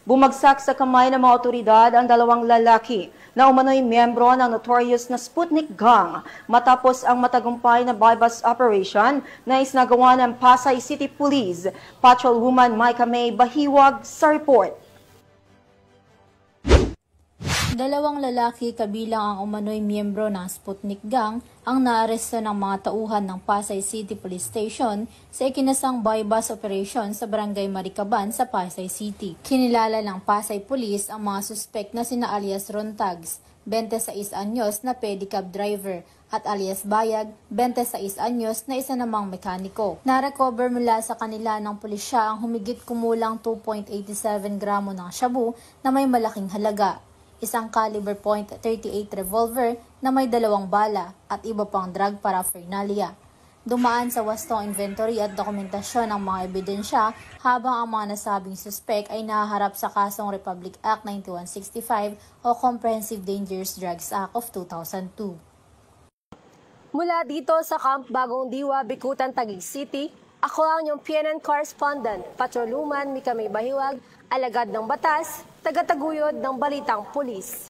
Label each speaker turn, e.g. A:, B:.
A: Bumagsak sa kamay ng mga otoridad ang dalawang lalaki na umano'y miyembro ng notorious na Sputnik Gang matapos ang matagumpay na bypass operation na isinagawa ng Pasay City Police. Patrolwoman Micah May Bahiwag sa report.
B: Dalawang lalaki kabilang ang umano'y miyembro ng Sputnik Gang ang naaresto ng mga tauhan ng Pasay City Police Station sa ikinasang bypass operation sa Barangay Maricaban sa Pasay City. Kinilala ng Pasay Police ang mga suspek na sina alias Rontags, 26 anyos na pedicab driver, at alias Bayag, 26 anyos na isa namang mekaniko. Narecover mula sa kanila ng pulisya ang humigit kumulang 2.87 gramo ng shabu na may malaking halaga, isang caliber .38 revolver na may 2 bala at iba pang drug paraphernalia. Dumaan sa wastong inventory at dokumentasyon ng mga ebidensya habang ang mga nasabing suspek ay nahaharap sa kasong Republic Act 9165 o Comprehensive Dangerous Drugs Act of 2002.
C: Mula dito sa Camp Bagong Diwa, Bikutan, Taguig City, ako ang inyong PNN correspondent, Patrolwoman Micah May Bahiwag, alagad ng batas, tagataguyod ng Balitang Pulis.